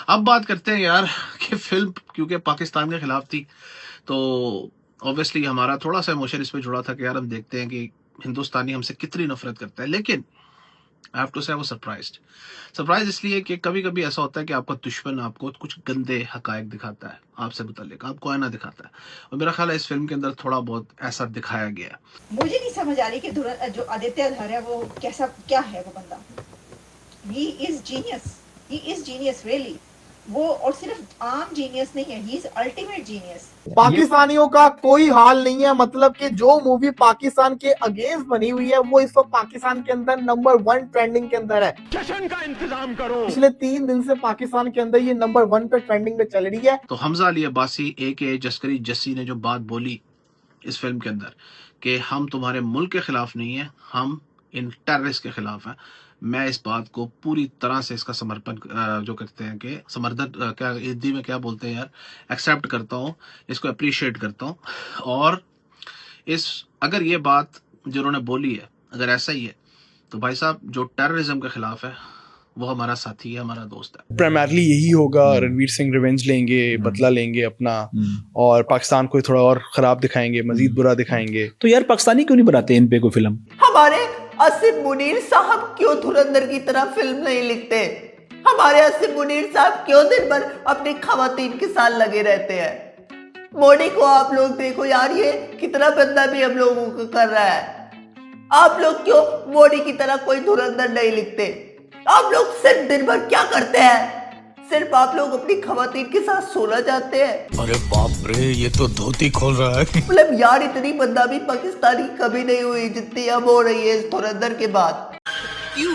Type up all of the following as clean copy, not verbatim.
अब बात करते हैं यार कि फिल्म क्योंकि पाकिस्तान के खिलाफ थी, तो ऑब्वियसली हमारा थोड़ा सा इमोशन इस पे जुड़ा था कि यार हम देखते हैं कि हिंदुस्तानी हमसे कितनी नफरत करता है। लेकिन आई हैव टू से आई वाज सरप्राइज्ड। सरप्राइज इसलिए कि कभी कभी ऐसा होता है कि आपका दुश्मन आपको कुछ गंदे हकायक दिखाता है, आपसे मुतल्लिक आपको आईना दिखाता है, और मेरा ख्याल है इस फिल्म के अंदर थोड़ा बहुत ऐसा दिखाया गया है। मुझे नहीं समझ आ रही कि जो आदित्य धर है वो कैसा क्या है वो बंदा। He is genius, he is genius really. वो और सिर्फ आम जीनियस नहीं है, ही इज अल्टीमेट जीनियस। पाकिस्तानियों का कोई हाल नहीं है, मतलब कि जो मूवी पाकिस्तान के अगेंस्ट बनी हुई है वो इस वक्त पाकिस्तान के अंदर नंबर 1 ट्रेंडिंग के अंदर है। जश्न का इंतजाम करो। पिछले 3 दिन से पाकिस्तान के अंदर ये नंबर 1 पे ट्रेंडिंग पे चल रही है। तो हमजा अली अब्बासी AK जस्करी जस्सी ने जो बात बोली इस फिल्म के अंदर कि हम तुम्हारे मुल्क के खिलाफ नहीं है, हम इन टेररिस्ट के खिलाफ हैं, मैं इस बात को पूरी तरह से इसका समर्पण जो करते हैं कि समर्थन क्या हिंदी में क्या बोलते हैं यार, एक्सेप्ट करता हूँ, इसको अप्रिशिएट करता हूँ। और इस अगर ये बात जो उन्होंने बोली है अगर ऐसा ही है तो भाई साहब जो टेररिज्म के खिलाफ है वो हमारा साथी है, हमारा दोस्त है। प्राइमरली यही होगा, रणवीर सिंह रिवेंज लेंगे, बदला लेंगे अपना, और पाकिस्तान को थोड़ा और खराब दिखाएंगे, मजीद बुरा दिखाएंगे। तो यार पाकिस्तानी क्यों नहीं बनाते इन पे कोई फिल्म? हमारे आसिफ मुनीर साहब क्यों धुरंधर की तरह फिल्म नहीं लिखते? हमारे आसिफ मुनीर साहब क्यों दिन भर अपनी खवातीन के साथ लगे रहते हैं? मोदी को आप लोग देखो यार, ये कितना बंदा भी हम लोगों को कर रहा है। आप लोग क्यों मोदी की तरह कोई धुरंधर नहीं लिखते? आप लोग सिर्फ दिन भर क्या करते हैं? सिर्फ आप लोग अपनी खवातीन के साथ सोना चाहते हैं। अरे बाप रे, ये तो धोती खोल रहा है। मतलब यार इतनी बदनामी पाकिस्तानी कभी नहीं हुई जितनी अब हो रही है इस धुरंधर के बाद। क्यों,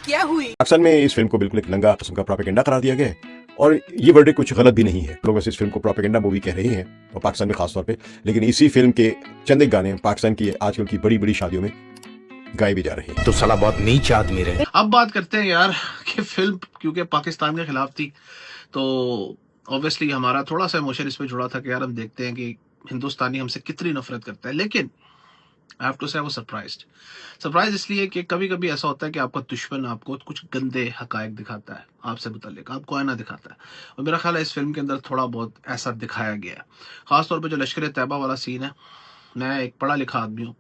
क्या हुई? अक्सर में इस फिल्म को बिल्कुल एक नंगा किस्म का प्रोपेगेंडा करार दिया गया है, और ये वर्डिक्ट कुछ गलत भी नहीं है। लोग इस फिल्म को प्रोपेगेंडा मूवी कह रहे हैं, और पाकिस्तान में खासतौर पे, लेकिन इसी फिल्म के चंद एक गाने पाकिस्तान की आजकल की बड़ी बड़ी शादियों में गाए भी जा रहे हैं। तो साला बहुत नीच आदमी रहे। अब बात करते हैं यार कि फिल्म क्योंकि पाकिस्तान के खिलाफ थी, तो ऑब्वियसली हमारा थोड़ा सा इमोशन इस पे जुड़ा था कि यार हम देखते हैं कि हिंदुस्तानी हमसे कितनी नफरत करता है। लेकिन आई हैव टू से आई वाज सरप्राइज्ड। सरप्राइज इसलिए कि कभी कभी ऐसा होता है कि आपका दुश्मन आपको कुछ गंदे हकायक दिखाता है, आपसे मुतल्लिक आपको आईना दिखाता है, और मेरा ख्याल है इस फिल्म के अंदर थोड़ा बहुत ऐसा दिखाया गया है। खासतौर पर जो लश्कर तैयबा वाला सीन है, मैं एक पढ़ा लिखा आदमी हूँ,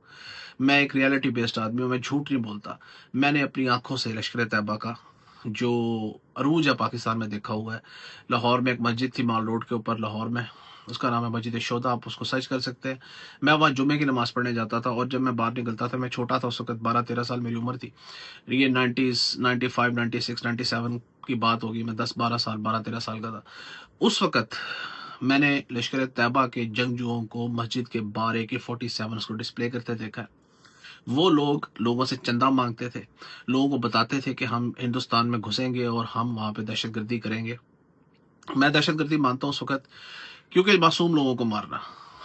मैं एक रियलिटी बेस्ड आदमी हूँ, मैं झूठ नहीं बोलता। मैंने अपनी आंखों से लश्कर तैयबा का जो अरूज है पाकिस्तान में देखा हुआ है। लाहौर में एक मस्जिद थी माल रोड के ऊपर, लाहौर में, उसका नाम है मस्जिद शोदा, आप उसको सर्च कर सकते हैं। मैं वहाँ जुम्मे की नमाज़ पढ़ने जाता था, और जब मैं बाहर निकलता था, मैं छोटा था उस वक्त, 12-13 साल मेरी उम्र थी। ये 90s 95 96 97 की बात होगी, मैं 10-12 साल 12-13 साल का था उस वक़्त। मैंने लश्कर तैयबा के जंगजुओं को मस्जिद के बाहर AK-47 को डिस्प्ले करते देखा है। वो लोग लोगों से चंदा मांगते थे, लोगों को बताते थे कि हम हिंदुस्तान में घुसेंगे और हम वहाँ पे दहशतगर्दी करेंगे। मैं दहशतगर्दी मानता हूँ उस वक्त, क्योंकि मासूम लोगों को मारना,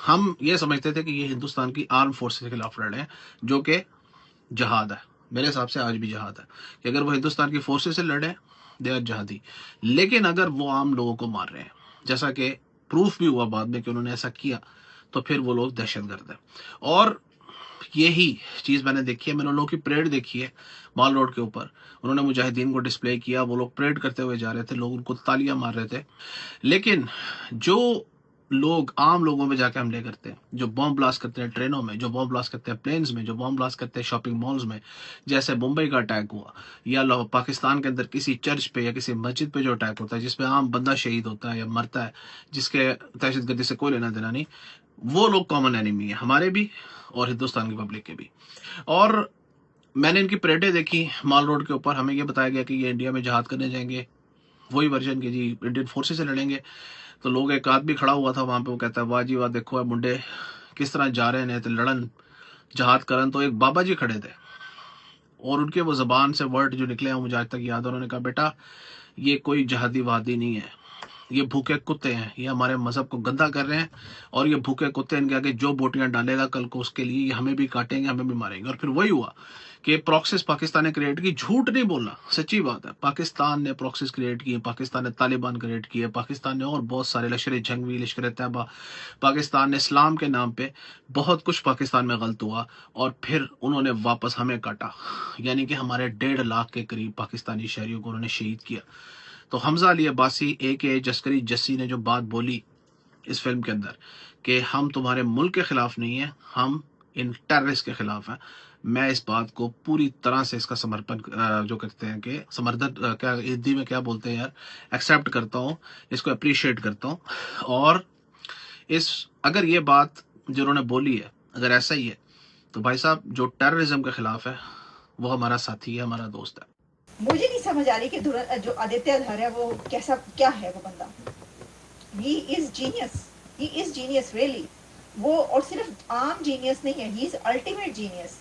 हम ये समझते थे कि ये हिंदुस्तान की आर्म फोर्सेस के खिलाफ लड़ रहे हैं, जो कि जहाद है। मेरे हिसाब से आज भी जहाद है कि अगर वो हिंदुस्तान की फोर्सेस से लड़े दे आर जहादी। लेकिन अगर वो आम लोगों को मार रहे हैं, जैसा कि प्रूफ भी हुआ बाद में कि उन्होंने ऐसा किया, तो फिर वो लोग दहशतगर्द हैं। और यही चीज़ मैंने देखी है, मैंने उन लोगों की परेड देखी है माल रोड के ऊपर। उन्होंने मुजाहिदीन को डिस्प्ले किया, वो लोग परेड करते हुए जा रहे थे, लोग उनको तालियां मार रहे थे। लेकिन जो लोग आम लोगों में जाके हमले करते हैं, जो बॉम्ब ब्लास्ट करते हैं ट्रेनों में, जो बॉम्ब ब्लास्ट करते हैं प्लेन्स में, जो बॉम्ब ब्लास्ट करते हैं शॉपिंग मॉल्स में, जैसे मुंबई का अटैक हुआ, या पाकिस्तान के अंदर किसी चर्च पे या किसी मस्जिद पे जो अटैक होता है जिसमें आम बंदा शहीद होता है या मरता है, जिसके दहशतगर्दी से कोई लेना देना नहीं, वो लोग कॉमन एनिमी है, हमारे भी और हिंदुस्तान की पब्लिक के भी। और मैंने इनकी परेडें देखी माल रोड के ऊपर, हमें ये बताया गया कि ये इंडिया में जहाद करने जाएंगे, वही वर्जन के जी इंडियन फोर्सेस से लड़ेंगे। तो लोग, एक आदमी खड़ा हुआ था वहाँ पे, वो कहता है वाह जी वाह, देखो है मुंडे किस तरह जा रहे हैं तो लड़न जहाद करन। तो एक बाबा जी खड़े थे, और उनके वो ज़बान से वर्ड जो निकले हैं मुझे आज तक याद है। उन्होंने कहा बेटा ये कोई जहादी वादी नहीं है, ये भूखे कुत्ते हैं, ये हमारे मजहब को गंदा कर रहे हैं, और ये भूखे कुत्ते इनके आगे जो बोटियां डालेगा कल को उसके लिए ये हमें भी काटेंगे, हमें भी मारेंगे। और फिर वही हुआ कि प्रॉक्सिस पाकिस्तान ने क्रिएट की। झूठ नहीं बोलना, सच्ची बात है, पाकिस्तान ने प्रॉक्सिस क्रिएट की, पाकिस्तान ने तालिबान क्रिएट किए, पाकिस्तान ने और बहुत सारे लश्कर जंगवी, लश्कर तैयबा, पाकिस्तान ने इस्लाम के नाम पे बहुत कुछ पाकिस्तान में गलत हुआ, और फिर उन्होंने वापस हमें काटा। यानी कि हमारे 1.5 लाख के करीब पाकिस्तानी शहरियों को उन्होंने शहीद किया। तो हमजा अली अब्बासी AK जस्करी जस्सी ने जो बात बोली इस फिल्म के अंदर कि हम तुम्हारे मुल्क के खिलाफ नहीं है, हम इन टेररिस्ट के खिलाफ हैं, मैं इस बात को पूरी तरह से इसका समर्पण जो कहते हैं कि समर्थन क्या हिंदी में क्या बोलते हैं यार, एक्सेप्ट करता हूँ, इसको अप्रिशिएट करता हूँ। और अगर ये बात जो उन्होंने बोली है अगर ऐसा ही है तो भाई साहब जो टेररिज्म के खिलाफ है वो हमारा साथी है, हमारा दोस्त है। मुझे नहीं समझ आ रही कि जो आदित्य अधर है वो क्या है वो बंदा। He is genius really. वो और सिर्फ आम जीनियस नहीं है, ही इज अल्टीमेट जीनियस।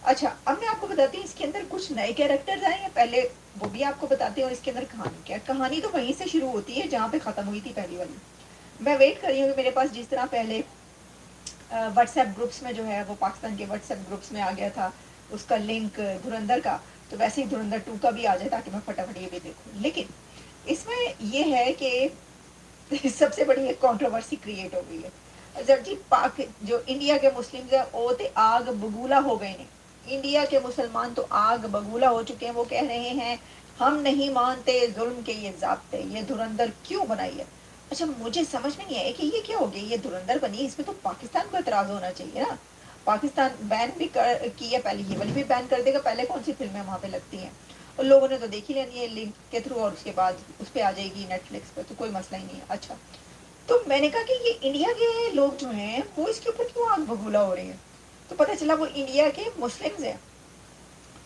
अच्छा, अब मैं आपको बताती हूँ इसके अंदर कुछ नए कैरेक्टर्स आए हैं, पहले वो भी आपको बताते हैं। और इसके अंदर कहानी क्या है, कहानी तो वहीं से शुरू होती है जहाँ पे खत्म हुई थी पहली वाली। मैं वेट कर रही हूँ कि मेरे पास जिस तरह पहले व्हाट्सएप ग्रुप्स में जो है वो पाकिस्तान के व्हाट्सएप ग्रुप्स में आ गया था उसका लिंक धुरंधर का, तो वैसे ही धुरंधर 2 का भी आ जाए ताकि मैं फटाफट ये भी देखूं। लेकिन इसमें ये है कि सबसे बड़ी एक कंट्रोवर्सी क्रिएट हो गई है। जब जी पाक जो इंडिया के मुस्लिम है वो तो आग बगूला हो गए हैं, इंडिया के मुसलमान तो आग बगूला हो चुके हैं। वो कह रहे हैं हम नहीं मानते जुल्म के ये ज़ाब्ते, ये धुरंधर क्यों बनाई है। अच्छा, मुझे समझ में नहीं आया कि ये क्या हो गया, ये धुरंधर बनी, इसमें तो पाकिस्तान को एतराज़ होना चाहिए ना। पाकिस्तान बैन भी की है, पहले ये वाली भी बैन कर देगा। पहले कौन सी फिल्में वहाँ पे लगती हैं और लोगों ने तो देख ही लेनी है लिंक के थ्रू, और उसके बाद उस पर आ जाएगी नेटफ्लिक्स पर, तो कोई मसला ही नहीं है। अच्छा, तो मैंने कहा कि ये इंडिया के लोग जो हैं वो इसके ऊपर क्यों आग बगूला हो रही है। तो पता चला वो इंडिया के मुस्लिम्स हैं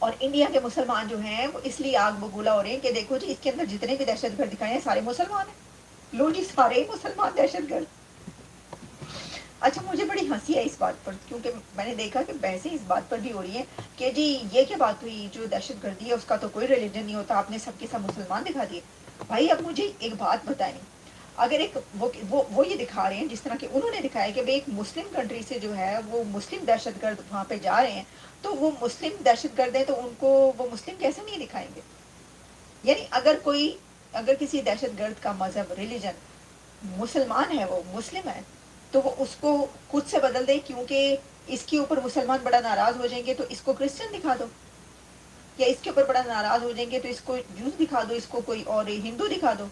और इंडिया के मुसलमान जो हैं वो इसलिए आग बगूला हो रहे हैं कि देखो जी इसके अंदर जितने भी दहशतगर्द दिखाए हैं सारे मुसलमान हैं। लो जी, सारे ही मुसलमान दहशतगर्द। अच्छा, मुझे बड़ी हंसी है इस बात पर, क्योंकि मैंने देखा कि बहसें इस बात पर भी हो रही है कि जी ये क्या बात हुई, जो दहशतगर्दी है उसका तो कोई रिलीजन नहीं होता, आपने सबके सब मुसलमान दिखा दिए। भाई अब मुझे एक बात बताएं, अगर एक वो ये दिखा रहे हैं जिस तरह के उन्होंने दिखाया कि भाई एक मुस्लिम कंट्री से जो है वो मुस्लिम दहशतगर्द वहाँ पे जा रहे हैं, तो वो मुस्लिम दहशतगर्द हैं तो उनको वो मुस्लिम कैसे नहीं दिखाएंगे। यानी अगर किसी दहशतगर्द का मजहब रिलीजन मुसलमान है, वो मुस्लिम है, तो वो उसको खुद से बदल दे, क्योंकि इसके ऊपर मुसलमान बड़ा नाराज हो जाएंगे तो इसको क्रिश्चियन दिखा दो, या इसके ऊपर बड़ा नाराज हो जाएंगे तो इसको जूस दिखा दो, इसको कोई और हिंदू दिखा दो।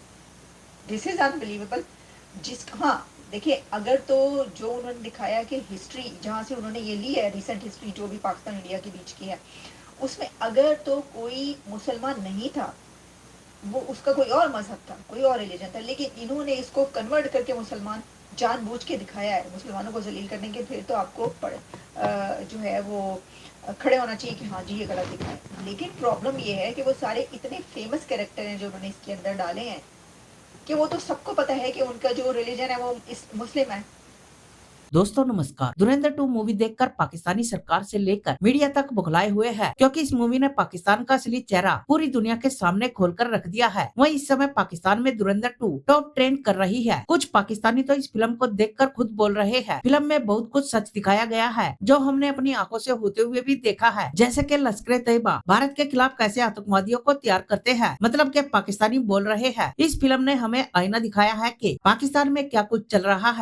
This is unbelievable. हाँ देखिए, अगर तो जो उन्होंने दिखाया कि हिस्ट्री जहाँ से उन्होंने ये ली है, रिसेंट हिस्ट्री जो भी पाकिस्तान इंडिया के बीच की है, उसमें अगर तो कोई मुसलमान नहीं था, वो उसका कोई और मजहब था, कोई और रिलीजन था, लेकिन इन्होंने इसको कन्वर्ट करके मुसलमान जानबूझ के दिखाया है मुसलमानों को जलील करने के, फिर तो आपको जो है वो खड़े होना चाहिए कि हाँ जी ये गलत दिखाया है। लेकिन प्रॉब्लम ये है कि वो सारे इतने फेमस कैरेक्टर हैं जो उन्होंने इसके अंदर डाले हैं कि वो तो सबको पता है कि उनका जो रिलीजन है वो मुस्लिम है। दोस्तों नमस्कार। धुरंधर 2 मूवी देखकर पाकिस्तानी सरकार से लेकर मीडिया तक बौखलाए हुए हैं, क्योंकि इस मूवी ने पाकिस्तान का असली चेहरा पूरी दुनिया के सामने खोलकर रख दिया है। वहीं इस समय पाकिस्तान में धुरंधर 2 टॉप ट्रेंड कर रही है। कुछ पाकिस्तानी तो इस फिल्म को देखकर खुद बोल रहे हैं, फिल्म में बहुत कुछ सच दिखाया गया है जो हमने अपनी आंखों से होते हुए भी देखा है, जैसे कि लश्कर तैयबा भारत के खिलाफ कैसे आतंकवादियों को तैयार करते हैं, मतलब के पाकिस्तानी बोल रहे हैं। इस फिल्म ने हमें आईना दिखाया है कि पाकिस्तान में क्या कुछ चल रहा है।